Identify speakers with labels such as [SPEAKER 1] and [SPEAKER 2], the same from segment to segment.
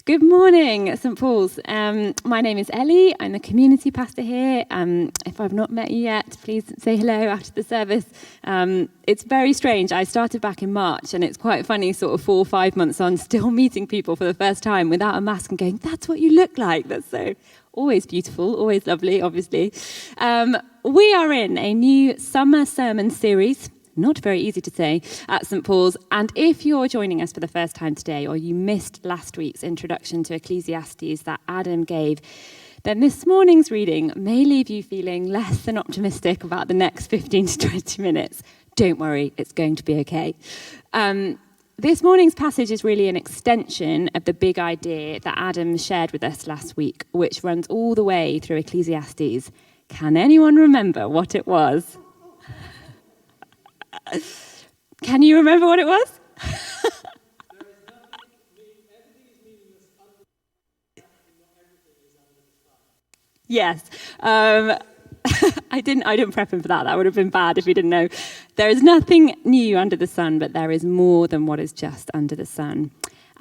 [SPEAKER 1] Good morning, St. Paul's. My name is Ellie. I'm the community pastor here. If I've not met you yet, please say hello after the service. It's very strange. I started back in March, and it's quite funny, sort of 4 or 5 months on, still meeting people for the first time without a mask and going, that's what you look like. That's so always beautiful, always lovely, obviously. We are in a new summer sermon series. Not very easy to say, at St. Paul's. And if you're joining us for the first time today, or you missed last week's introduction to Ecclesiastes that Adam gave, then this morning's reading may leave you feeling less than optimistic about the next 15 to 20 minutes. Don't worry, it's going to be okay. This morning's passage is really an extension of the big idea that Adam shared with us last week, which runs all the way through Ecclesiastes. Can anyone remember what it was? Can you remember what it was? Yes. I didn't prep him for that. That would have been bad if he didn't know. There is nothing new under the sun, but there is more than what is just under the sun.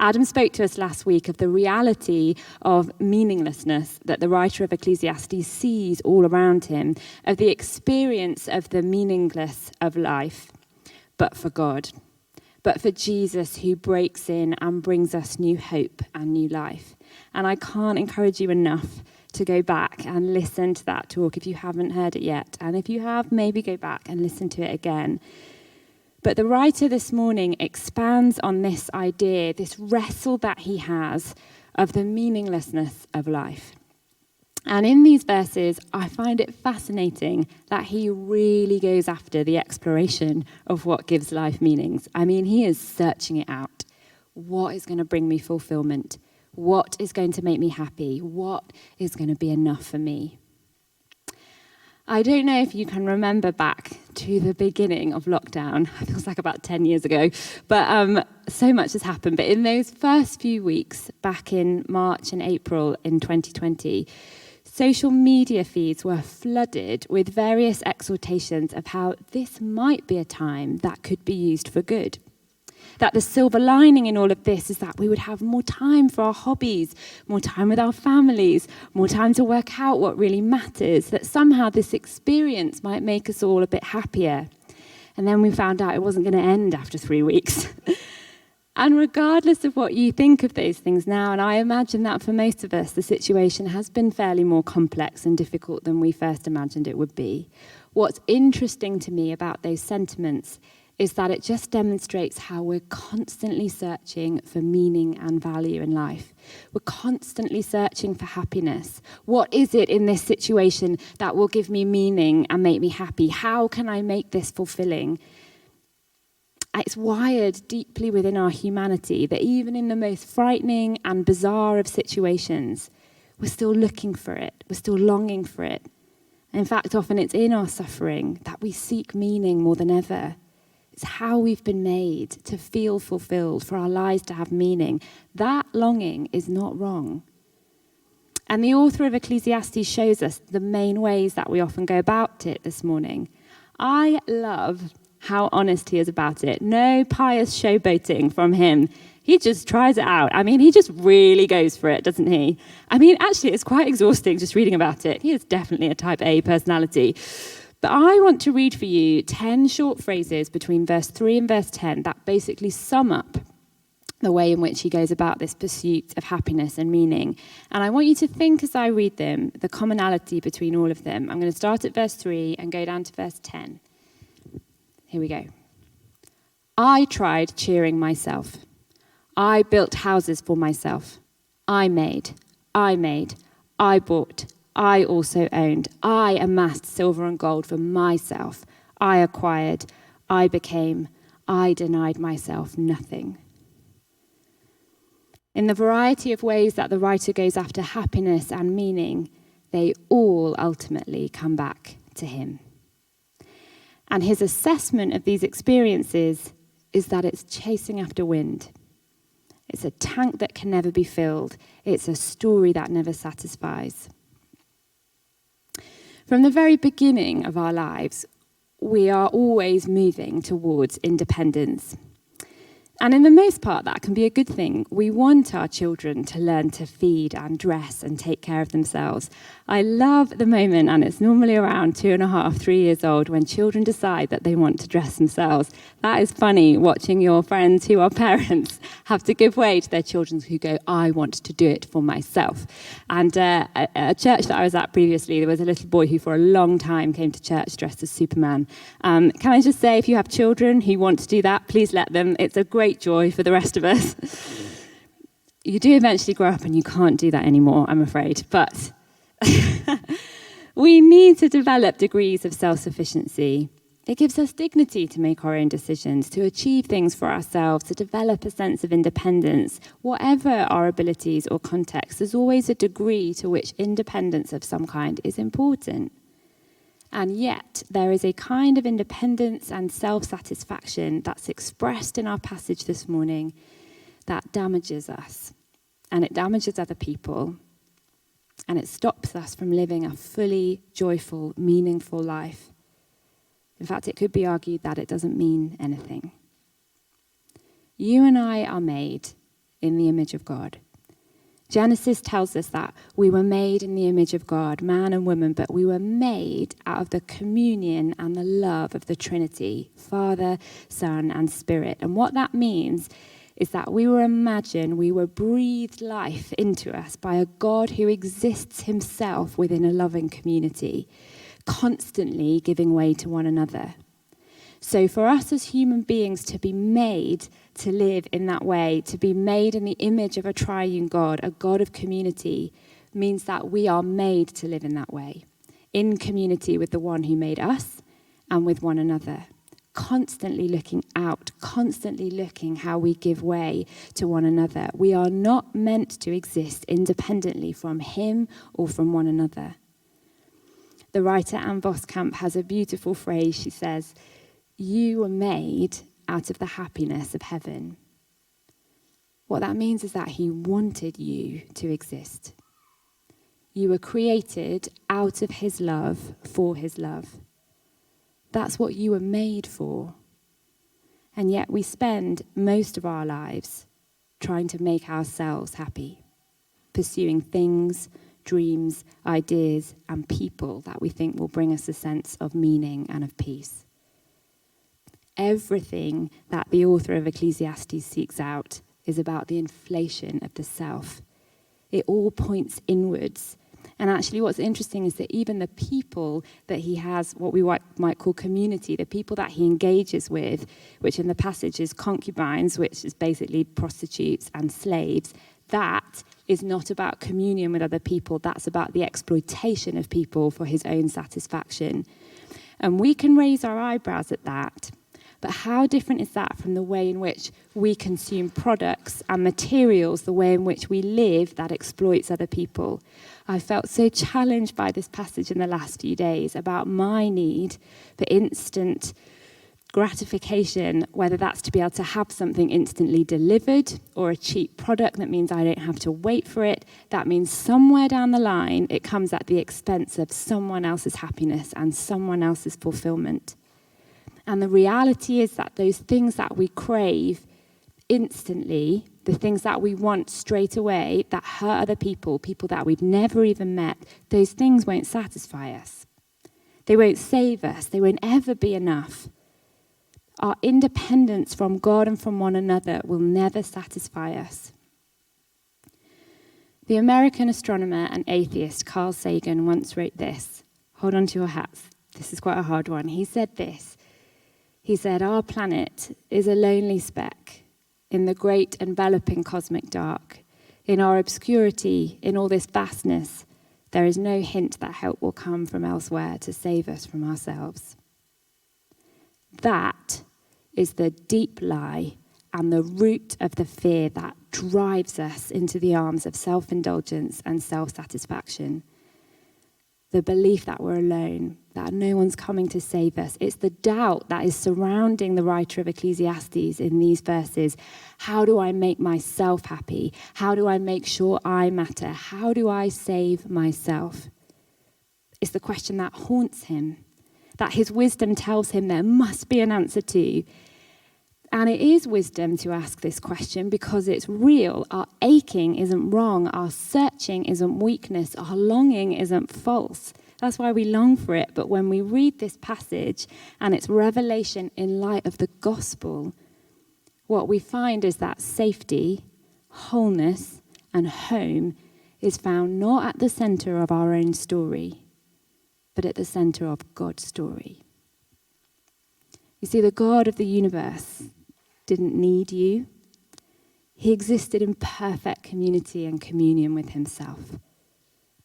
[SPEAKER 1] Adam spoke to us last week of the reality of meaninglessness that the writer of Ecclesiastes sees all around him, of the experience of the meaningless of life, but for God, but for Jesus who breaks in and brings us new hope and new life. And I can't encourage you enough to go back and listen to that talk if you haven't heard it yet. And if you have, maybe go back and listen to it again. But the writer this morning expands on this idea, this wrestle that he has of the meaninglessness of life. And in these verses, I find it fascinating that he really goes after the exploration of what gives life meanings. I mean, he is searching it out. What is going to bring me fulfillment? What is going to make me happy? What is going to be enough for me? I don't know if you can remember back to the beginning of lockdown. It feels like about 10 years ago, but so much has happened. But in those first few weeks, back in March and April in 2020, social media feeds were flooded with various exhortations of how this might be a time that could be used for good. That the silver lining in all of this is that we would have more time for our hobbies, more time with our families, more time to work out what really matters, that somehow this experience might make us all a bit happier. And then we found out it wasn't going to end after 3 weeks. And regardless of what you think of those things now, and I imagine that for most of us, the situation has been fairly more complex and difficult than we first imagined it would be. What's interesting to me about those sentiments is that it just demonstrates how we're constantly searching for meaning and value in life. We're constantly searching for happiness. What is it in this situation that will give me meaning and make me happy? How can I make this fulfilling? It's wired deeply within our humanity that even in the most frightening and bizarre of situations, we're still looking for it. We're still longing for it. In fact, often it's in our suffering that we seek meaning more than ever. It's how we've been made to feel fulfilled, for our lives to have meaning. That longing is not wrong. And the author of Ecclesiastes shows us the main ways that we often go about it this morning. I love how honest he is about it. No pious showboating from him. He just tries it out. I mean, he just really goes for it, doesn't he? I mean, actually, it's quite exhausting just reading about it. He is definitely a type A personality. But I want to read for you 10 short phrases between verse 3 and verse 10 that basically sum up the way in which he goes about this pursuit of happiness and meaning. And I want you to think as I read them, the commonality between all of them. I'm going to start at verse 3 and go down to verse 10. Here we go. I tried cheering myself. I built houses for myself. I made, I bought, I also owned. I amassed silver and gold for myself. I acquired. I became. I denied myself nothing. In the variety of ways that the writer goes after happiness and meaning, they all ultimately come back to him. And his assessment of these experiences is that it's chasing after wind. It's a tank that can never be filled. It's a story that never satisfies. From the very beginning of our lives, we are always moving towards independence. And in the most part, that can be a good thing. We want our children to learn to feed and dress and take care of themselves. I love the moment, and it's normally around 2.5, 3 years old, when children decide that they want to dress themselves. That is funny, watching your friends who are parents have to give way to their children who go, I want to do it for myself. And at a church that I was at previously, there was a little boy who for a long time came to church dressed as Superman. Can I just say, if you have children who want to do that, please let them. It's a great joy for the rest of us. You do eventually grow up and you can't do that anymore, I'm afraid. But we need to develop degrees of self-sufficiency. It gives us dignity to make our own decisions, to achieve things for ourselves, to develop a sense of independence. Whatever our abilities or context, there's always a degree to which independence of some kind is important. And yet, there is a kind of independence and self-satisfaction that's expressed in our passage this morning that damages us. And it damages other people. And it stops us from living a fully joyful, meaningful life. In fact, it could be argued that it doesn't mean anything. You and I are made in the image of God. Genesis tells us that we were made in the image of God, man and woman, but we were made out of the communion and the love of the Trinity, Father, Son, and Spirit. And what that means is that we were breathed life into us by a God who exists himself within a loving community, constantly giving way to one another. So for us as human beings to be made to live in that way, to be made in the image of a triune God, a God of community, means that we are made to live in that way, in community with the one who made us and with one another, constantly looking out, constantly looking how we give way to one another. We are not meant to exist independently from him or from one another. The writer Anne Voskamp has a beautiful phrase. She says, you were made out of the happiness of heaven. What that means is that he wanted you to exist. You were created out of his love for his love. That's what you were made for. And yet we spend most of our lives trying to make ourselves happy, pursuing things, dreams, ideas, and people that we think will bring us a sense of meaning and of peace. Everything that the author of Ecclesiastes seeks out is about the inflation of the self. It all points inwards. And actually what's interesting is that even the people that he has, what we might call community, the people that he engages with, which in the passage is concubines, which is basically prostitutes and slaves, that is not about communion with other people. That's about the exploitation of people for his own satisfaction. And we can raise our eyebrows at that. But how different is that from the way in which we consume products and materials, the way in which we live that exploits other people? I felt so challenged by this passage in the last few days about my need for instant gratification, whether that's to be able to have something instantly delivered or a cheap product that means I don't have to wait for it. That means somewhere down the line, it comes at the expense of someone else's happiness and someone else's fulfillment. And the reality is that those things that we crave instantly, the things that we want straight away, that hurt other people, people that we've never even met, those things won't satisfy us. They won't save us. They won't ever be enough. Our independence from God and from one another will never satisfy us. The American astronomer and atheist Carl Sagan once wrote this. Hold on to your hats. This is quite a hard one. He said this. He said, our planet is a lonely speck in the great enveloping cosmic dark. In our obscurity, in all this vastness, there is no hint that help will come from elsewhere to save us from ourselves. That is the deep lie and the root of the fear that drives us into the arms of self-indulgence and self-satisfaction. The belief that we're alone, that no one's coming to save us. It's the doubt that is surrounding the writer of Ecclesiastes in these verses. How do I make myself happy? How do I make sure I matter? How do I save myself? It's the question that haunts him, that his wisdom tells him there must be an answer to. And it is wisdom to ask this question because it's real. Our aching isn't wrong. Our searching isn't weakness. Our longing isn't false. That's why we long for it. But when we read this passage and its revelation in light of the gospel, what we find is that safety, wholeness, and home is found not at the center of our own story, but at the center of God's story. You see, the God of the universe didn't need you. He existed in perfect community and communion with himself.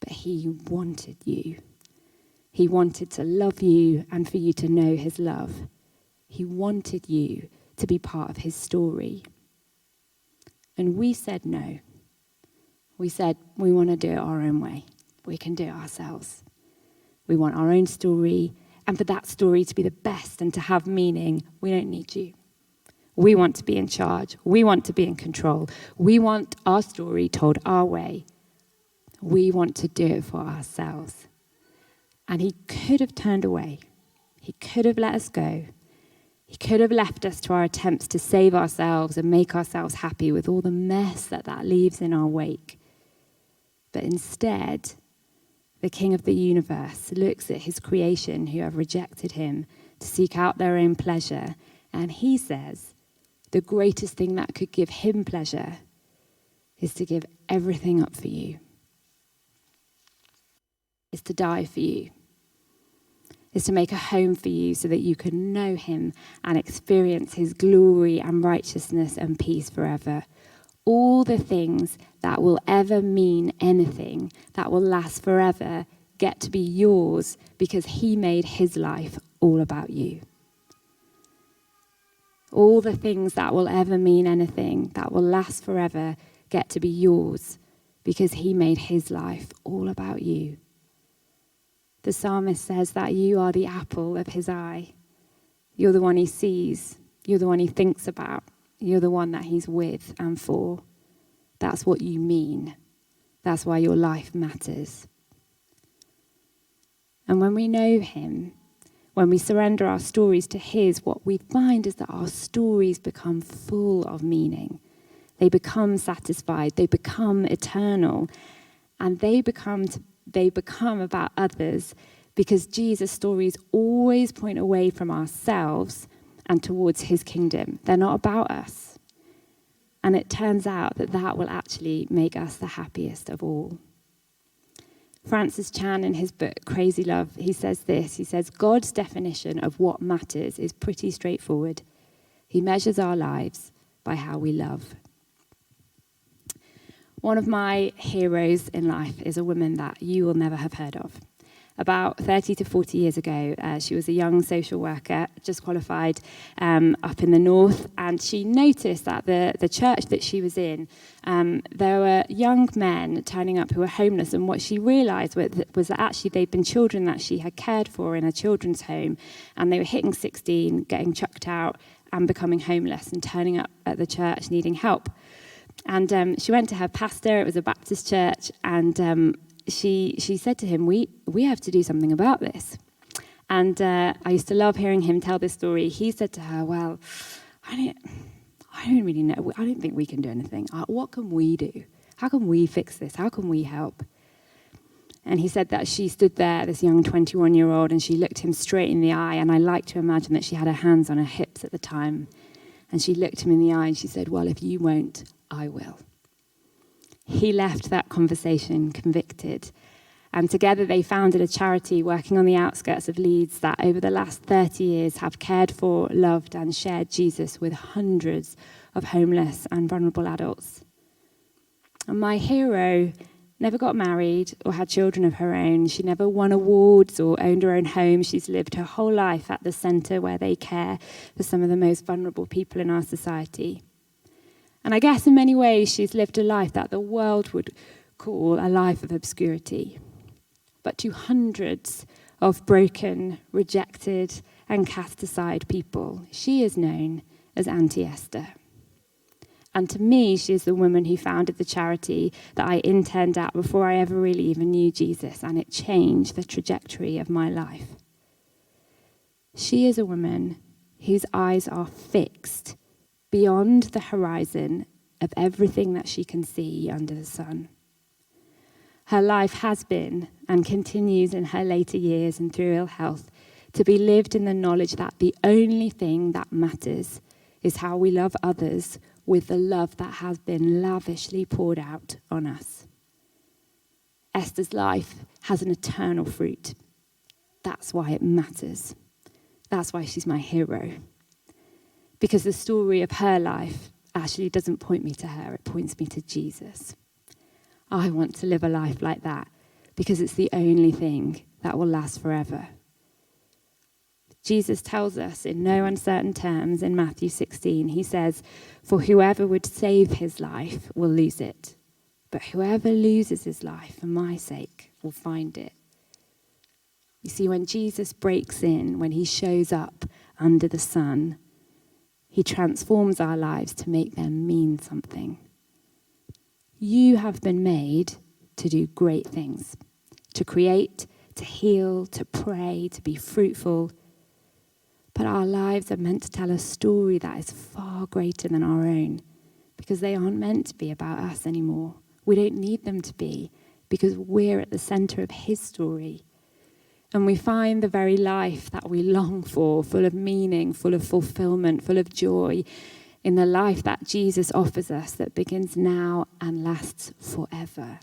[SPEAKER 1] But he wanted you. He wanted to love you and for you to know his love. He wanted you to be part of his story. And we said no. We said we want to do it our own way. We can do it ourselves. We want our own story. And for that story to be the best and to have meaning, we don't need you. We want to be in charge. We want to be in control. We want our story told our way. We want to do it for ourselves. And he could have turned away. He could have let us go. He could have left us to our attempts to save ourselves and make ourselves happy with all the mess that leaves in our wake. But instead, the King of the universe looks at his creation who have rejected him to seek out their own pleasure. And he says, the greatest thing that could give him pleasure is to give everything up for you. Is to die for you. Is to make a home for you so that you can know him and experience his glory and righteousness and peace forever. All the things that will ever mean anything, that will last forever, get to be yours because he made his life all about you. All the things that will ever mean anything, that will last forever, get to be yours because he made his life all about you. The psalmist says that you are the apple of his eye. You're the one he sees. You're the one he thinks about. You're the one that he's with and for. That's what you mean. That's why your life matters. And when we know him, when we surrender our stories to his, what we find is that our stories become full of meaning. They become satisfied. They become eternal. And they become about others because Jesus' stories always point away from ourselves and towards his kingdom. They're not about us. And it turns out that will actually make us the happiest of all. Francis Chan, in his book, Crazy Love, he says this. He says, God's definition of what matters is pretty straightforward. He measures our lives by how we love. One of my heroes in life is a woman that you will never have heard of. About 30 to 40 years ago, she was a young social worker, just qualified up in the north, and she noticed that the church that she was in, there were young men turning up who were homeless, and what she realised was that actually they'd been children that she had cared for in a children's home, and they were hitting 16, getting chucked out, and becoming homeless, and turning up at the church needing help. And she went to her pastor, it was a Baptist church, and she said to him, we have to do something about this. And I used to love hearing him tell this story. He said to her, well, I don't really know. I don't think we can do anything. What can we do? How can we fix this? How can we help? And he said that she stood there, this young 21-year-old, and she looked him straight in the eye. And I like to imagine that she had her hands on her hips at the time. And she looked him in the eye and she said, well, if you won't, I will. He left that conversation convicted. And together they founded a charity working on the outskirts of Leeds that over the last 30 years have cared for, loved and shared Jesus with hundreds of homeless and vulnerable adults. And my hero never got married or had children of her own. She never won awards or owned her own home. She's lived her whole life at the centre where they care for some of the most vulnerable people in our society. And I guess in many ways she's lived a life that the world would call a life of obscurity. But to hundreds of broken, rejected, and cast aside people, she is known as Auntie Esther. And to me, she is the woman who founded the charity that I interned at before I ever really even knew Jesus, and it changed the trajectory of my life. She is a woman whose eyes are fixed beyond the horizon of everything that she can see under the sun. Her life has been and continues in her later years and through ill health to be lived in the knowledge that the only thing that matters is how we love others with the love that has been lavishly poured out on us. Esther's life has an eternal fruit. That's why it matters. That's why she's my hero. Because the story of her life actually doesn't point me to her, it points me to Jesus. I want to live a life like that because it's the only thing that will last forever. Jesus tells us in no uncertain terms in Matthew 16, he says, "For whoever would save his life will lose it, but whoever loses his life for my sake will find it." You see, when Jesus breaks in, when he shows up under the sun, he transforms our lives to make them mean something. You have been made to do great things, to create, to heal, to pray, to be fruitful. But our lives are meant to tell a story that is far greater than our own, because they aren't meant to be about us anymore. We don't need them to be, because we're at the center of his story. And we find the very life that we long for, full of meaning, full of fulfillment, full of joy, in the life that Jesus offers us that begins now and lasts forever.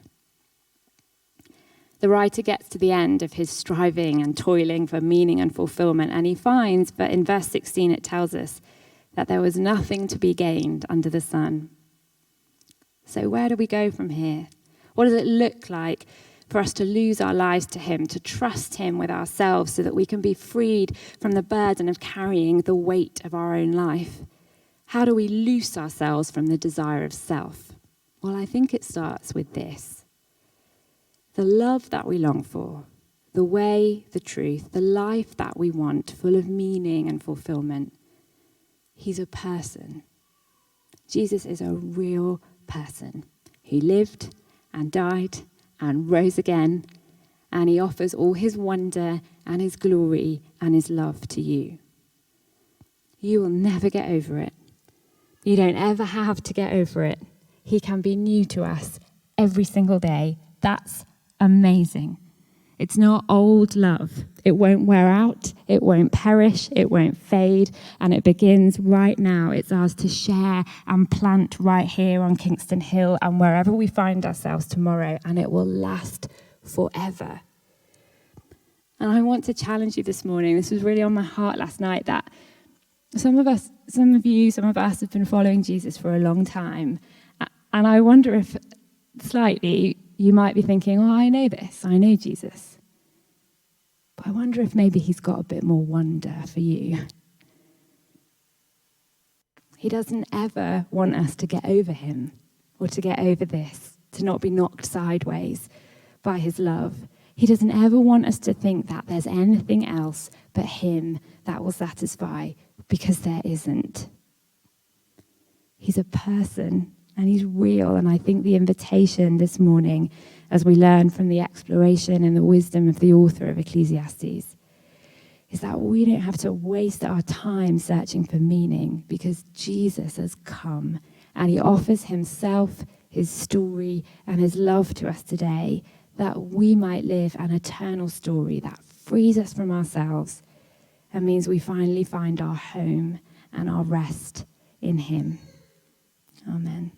[SPEAKER 1] The writer gets to the end of his striving and toiling for meaning and fulfillment, and he finds, but in verse 16 it tells us, that there was nothing to be gained under the sun. So where do we go from here? What does it look like for us to lose our lives to him, to trust him with ourselves so that we can be freed from the burden of carrying the weight of our own life? How do we loose ourselves from the desire of self? Well, I think it starts with this. The love that we long for, the way, the truth, the life that we want, full of meaning and fulfillment. He's a person. Jesus is a real person who lived and died and rose again, and he offers all his wonder and his glory and his love to you. You will never get over it. You don't ever have to get over it. He can be new to us every single day. That's amazing. It's not old love. It won't wear out. It won't perish. It won't fade. And it begins right now. It's ours to share and plant right here on Kingston Hill and wherever we find ourselves tomorrow. And it will last forever. And I want to challenge you this morning. This was really on my heart last night, that some of us have been following Jesus for a long time. And I wonder if slightly you might be thinking, oh, I know this. I know Jesus. But I wonder if maybe he's got a bit more wonder for you. He doesn't ever want us to get over him or to get over this, to not be knocked sideways by his love. He doesn't ever want us to think that there's anything else but him that will satisfy, because there isn't. He's a person and he's real. And I think the invitation this morning, as we learn from the exploration and the wisdom of the author of Ecclesiastes, is that we don't have to waste our time searching for meaning, because Jesus has come and he offers himself, his story and his love to us today, that we might live an eternal story that frees us from ourselves and means we finally find our home and our rest in him. Amen.